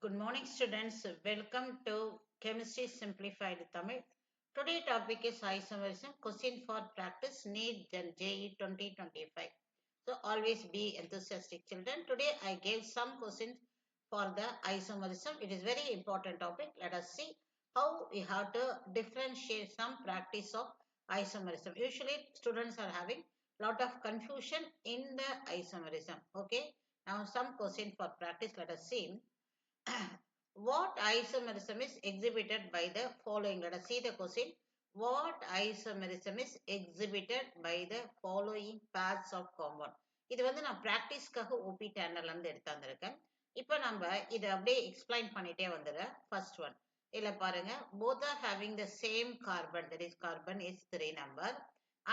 Good morning, students. Welcome to Chemistry Simplified Tamil. Today topic is isomerism. Question for practice. Need and JE 2025. So always be enthusiastic, children. Today I gave some questions for the isomerism. It is very important topic. Let us see how we have to differentiate some practice of isomerism. Usually students are having lot of confusion in the isomerism. Okay. Now some question for practice. Let us see. What isomerism is exhibited by the following? Let us see the question. What isomerism is exhibited by the following paths of compound? இது வந்து நான் பிராக்டிஸ்க்காக OP சேனல்ல இருந்து எடுத்தாந்துருக்கேன். இப்போ நம்ம இதை அப்படியே explain பண்ணிட்டே வந்துடுறேன். ஃபர்ஸ்ட் ஒன் இதுல பாருங்க, both are having the same carbon, that is carbon is 3 number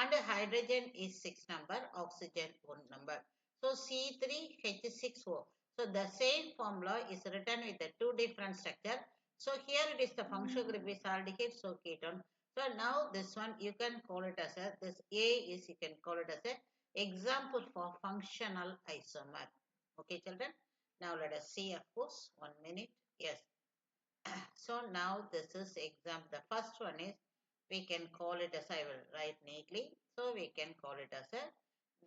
and hydrogen is 6 number, oxygen 1 number. So C3H6O. So the same formula is written with the two different structure. So here it is the functional group is aldehyde, so ketone. So now this one you can call it as a, this A is you can call it as a example for functional isomer. Okay children. Now let us see, of course, 1 minute. Yes. So now this is example. The first one is we can call it as, I will write neatly. So we can call it as a,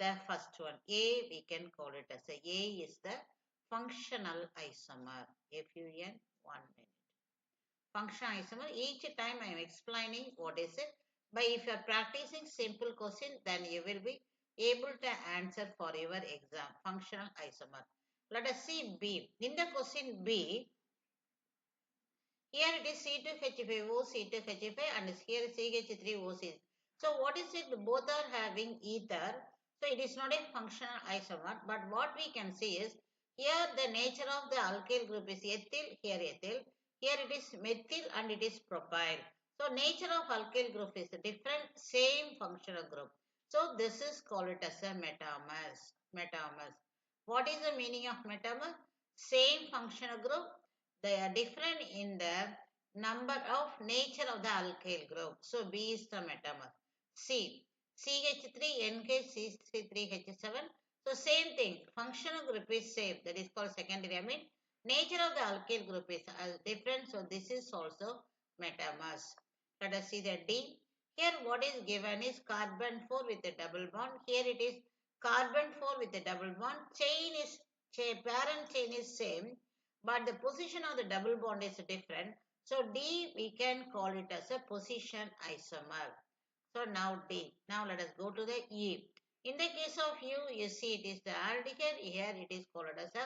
the first one A, we can call it as a is the functional isomer. FUN, 1 minute. Functional isomer. Each time I am explaining what is it. But if you are practicing simple question, then you will be able to answer for your exam. Functional isomer. Let us see B. In the question B, here it is C2H5O, C2H5 and here CH3OC. So what is it? Both are having ether. So it is not a functional isomer. But what we can see is, here the nature of the alkyl group is ethyl, here ethyl. Here it is methyl and it is propyl. So nature of alkyl group is different, same functional group. So this is called it as a metamers. Metamers. What is the meaning of metamer? Same functional group. They are different in the number of nature of the alkyl group. So B is the metamer. C. CH3NKC3H7. So same thing. Functional group is same. That is called secondary amine. Nature of the alkyl group is different. So this is also metamers. Let us see the D. Here what is given is carbon 4 with a double bond. Here it is carbon 4 with a double bond. Parent chain is same, but the position of the double bond is different. So D we can call it as a position isomer. So now D. Now let us go to the E. In the case of U, you see it is the aldehyde. Here it is called as a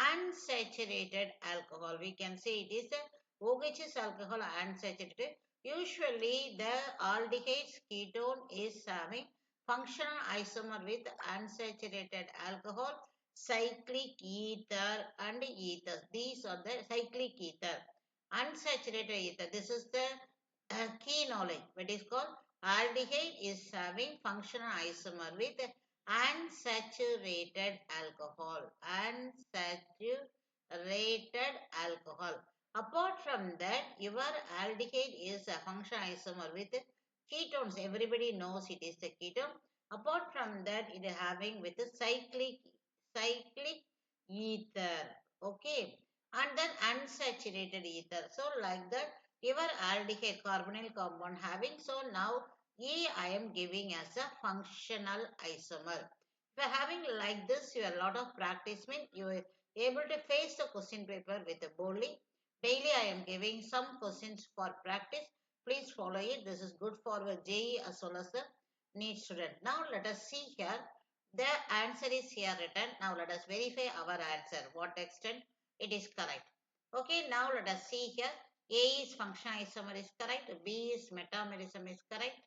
unsaturated alcohol. We can say it is the OH alcohol unsaturated. Usually the aldehyde ketone is having functional isomer with unsaturated alcohol, cyclic ether and ether. These are the cyclic ether, unsaturated ether. This is the key knowledge. What is called aldehyde is having functional isomer with unsaturated alcohol. Unsaturated alcohol. Apart from that, your aldehyde is a functional isomer with ketones. Everybody knows it is the ketone. Apart from that, it is having with the cyclic ether. Okay. And then unsaturated ether. So like that, your aldehyde carbonyl compound having. So now E I am giving as a functional isomer. If you are having like this, you have a lot of practice means you are able to face the question paper with a boldly. Daily I am giving some questions for practice. Please follow it. This is good for the JE as well as the NEET student. Now let us see here. The answer is here written. Now let us verify our answer. What extent it is correct. Okay, now let us see here. A is functional isomer is correct. B is metamerism is correct.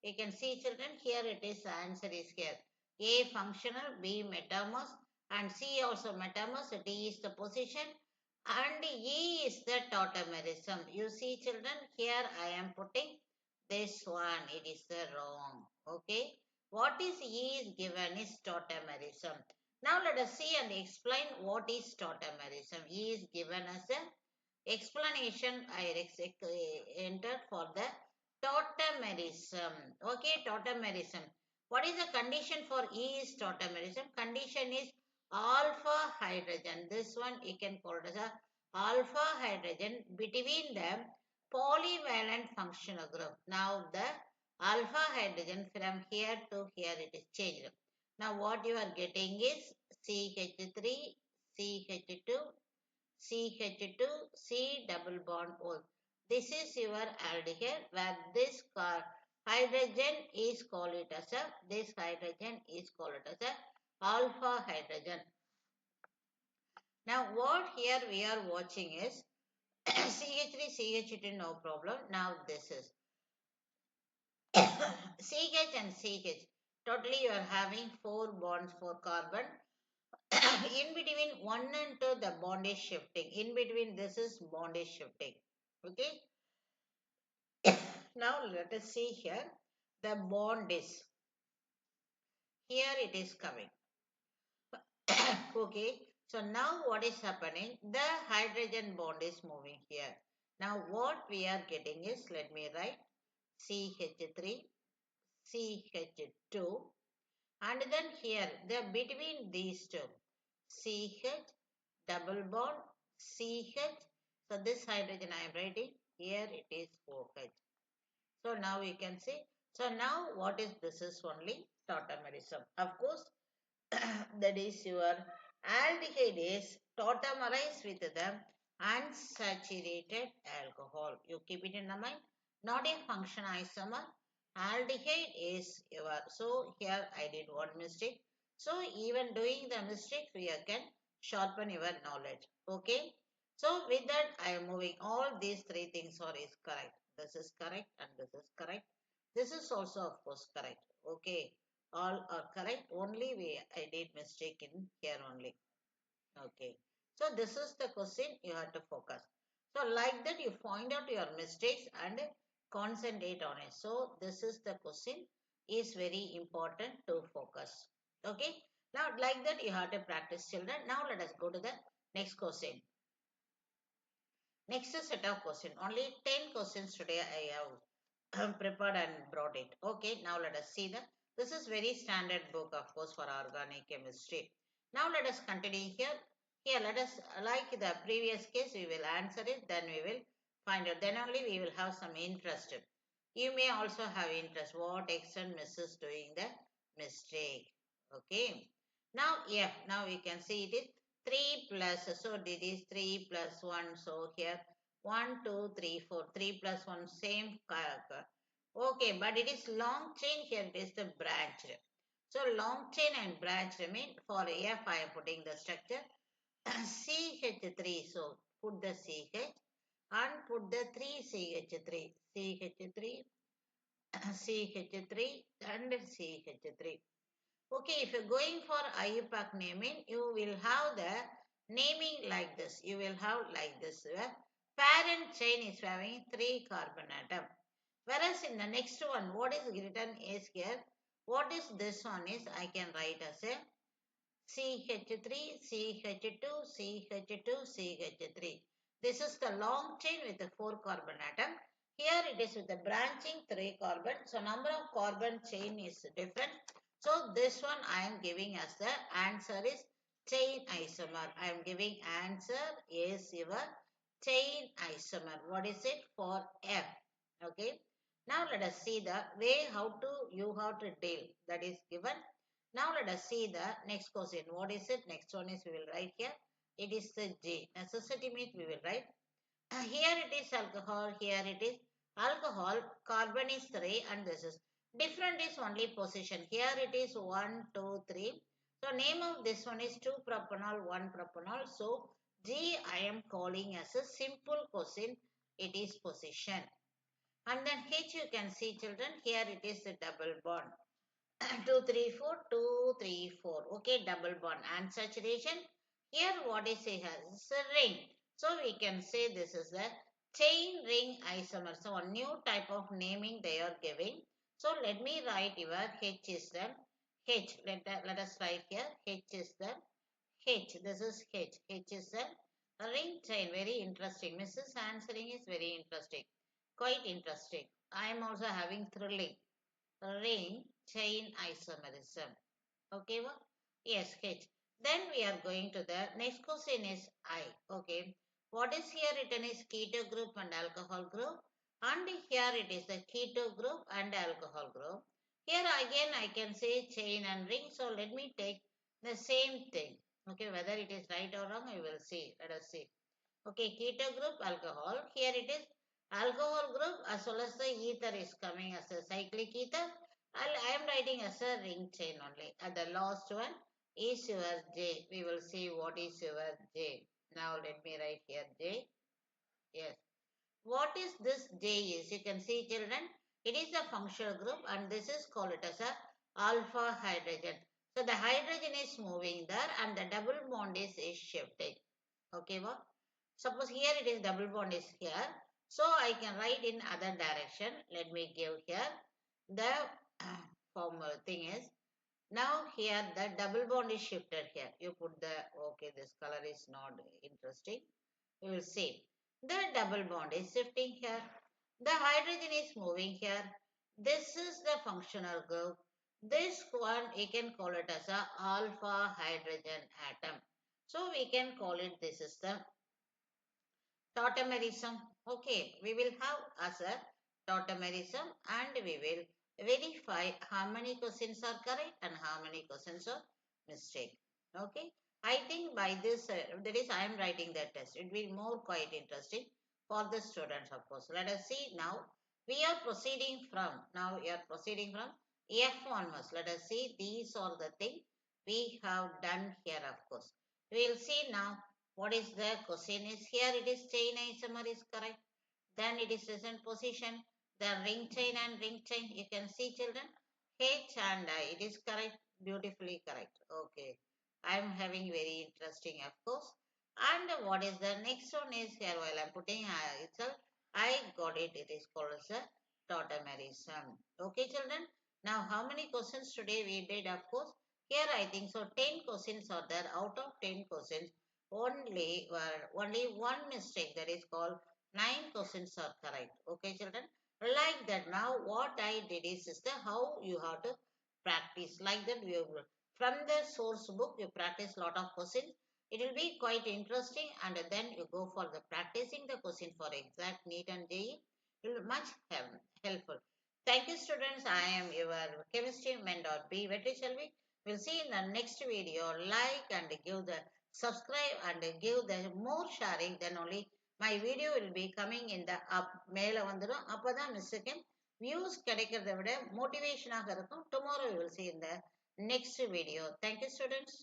You can see children, here it is, answer is here. A functional, B metamers and C also metamers. D is the position and E is the tautomerism. You see children, here I am putting this one. It is the wrong. Okay. What is E is given is tautomerism. Now let us see and explain what is tautomerism. E is given as a explanation I entered for the tautomerism. Okay, tautomerism. What is the condition for E is tautomerism? Condition is alpha hydrogen. This one you can call it as a alpha hydrogen between the polyvalent functional group. Now the alpha hydrogen from here to here it is changed. Now what you are getting is CH3, CH2, CH2, C double bond O. This is your aldehyde where this hydrogen is called it as a, this hydrogen is called it as a alpha hydrogen. Now what here we are watching is CH3, CH2 no problem. Now this is CH and CH. Totally you are having 4 bonds for carbon. In between 1 and 2 the bond is shifting. In between this is bond is shifting. Okay. Now let us see here. The bond is here it is coming. Okay. So now what is happening? The hydrogen bond is moving here. Now what we are getting is, let me write CH3, CH2, and then here the between these two CH double bond CH. So this hydrogen I am writing here it is OH. So now we can see. So now what is this is only tautomerism. Of course that is your aldehyde is tautomerized with the unsaturated alcohol. You keep it in the mind. Not a function isomer. Aldehyde is your. So here I did one mistake. So even doing the mistake, we can sharpen your knowledge. Okay. So with that, I am moving. All these three things are is correct. This is correct and this is correct. This is also of course correct. Okay. All are correct. Only I did mistake in here only. Okay. So this is the question you have to focus. So like that you find out your mistakes and concentrate on it. So this is the question is very important to focus. Okay. Now like that you have to practice children. Now let us go to the next question. Next set of question. Only 10 questions today I have prepared and brought it. Okay, now let us see the. This is very standard book of course for organic chemistry. Now let us continue here. Here let us like the previous case we will answer it then we will find out. Then only we will have some interest. You may also have interest what extent Mrs. doing the mistake. Okay. Now yeah, now we can see it is 3 plus, so it is 3 plus 1, so here 1, 2, 3, 4, 3 plus 1 same, okay, but it is long chain, here it is the branch. So long chain and branch mean for F I am putting the structure CH3, so put the CH and put the 3 CH3, CH3, CH3 and CH3. Okay, if you're going for IUPAC naming, you will have the naming like this. You will have like this. Parent chain is having 3 carbon atom. Whereas in the next one, what is written is here. What is this one is I can write as a CH3, CH2, CH2, CH3. This is the long chain with the 4 carbon atom. Here it is with the branching 3 carbon. So number of carbon chain is different. So this one I am giving as the answer is chain isomer. I am giving answer is your chain isomer. What is it for F? Okay. Now let us see the way how to you have to deal. That is given. Now let us see the next question. What is it? Next one is we will write here. It is the J. Necessity means we will write. Here it is alcohol. Here it is alcohol. Carbon is 3 and this is different is only position. Here it is 1, 2, 3. So name of this one is 2 propanol, 1 propanol. So G I am calling as a simple question. It is position. And then H you can see children. Here it is the double bond. 2, 3, 4, 2, 3, 4. Okay, double bond and saturation. Here what is it has a ring. So we can say this is the chain ring isomer. So a new type of naming they are giving. So let me write your H is the H. Let us write here. H is the H. This is H. H is the ring chain. Very interesting. Mrs. answering is very interesting. Quite interesting. I am also having thrilling ring chain isomerism. Okay, well, yes, H. Then we are going to the next question is I. Okay. What is here written is keto group and alcohol group, and here it is the keto group and alcohol group. Here again I can say chain and ring. So let me take the same thing. Okay, whether it is right or wrong, we will see. Let us see. Okay, keto group alcohol. Here it is alcohol group as well as the ether is coming as a cyclic ether. I am writing as a ring chain only. And the last one is your J. We will see what is your J. Now let me write here J. Yes. What is this J is? You can see children. It is a functional group and this is called it as a alpha hydrogen. So the hydrogen is moving there and the double bond is shifting. Okay, what? Suppose here it is double bond is here. So I can write in other direction. Let me give here. The formal thing is now here the double bond is shifted here. You put the, okay, this color is not interesting. We will see. The double bond is shifting here. The hydrogen is moving here. This is the functional group. This one we can call it as a alpha hydrogen atom. So we can call it this is the Tautomerism. Okay, we will have as a tautomerism and we will verify how many questions are correct and how many questions are mistake. Okay, I think by this, that is, I am writing the test. It will be more quite interesting for the students, of course. Let us see now. We are proceeding from, now we are proceeding from F onwards. Let us see, these are the things we have done here, of course. We will see now what is the question is here. It is chain isomer is correct. Then it is present position. The ring chain and ring chain. You can see children. H and I. It is correct. Beautifully correct. Okay. I am having very interesting of course. And what is the next one is here while I am putting itself. I got it. It is called as a tautomerism. Okay children. Now how many questions today we did of course. Here I think so 10 questions are there. Out of 10 questions only one mistake, that is called 9 questions are correct. Okay children, like that. Now what I did is the how you have to practice like that. From the source book you practice lot of questions. It will be quite interesting and then you go for the practicing the question for exact NEET and JEE. It will be much helpful. Thank you students. I am your chemistry mentor B. Vetri. We'll see in the next video. Like and give the subscribe and give the more sharing, then only my video will be coming in the up மேல வந்துடும். அப்பதான் மிஸ்ஸுக்கு views கிடைக்கிறத விட மோட்டிவேஷனாக இருக்கும். Tomorrow we will see in the next video. Thank you students.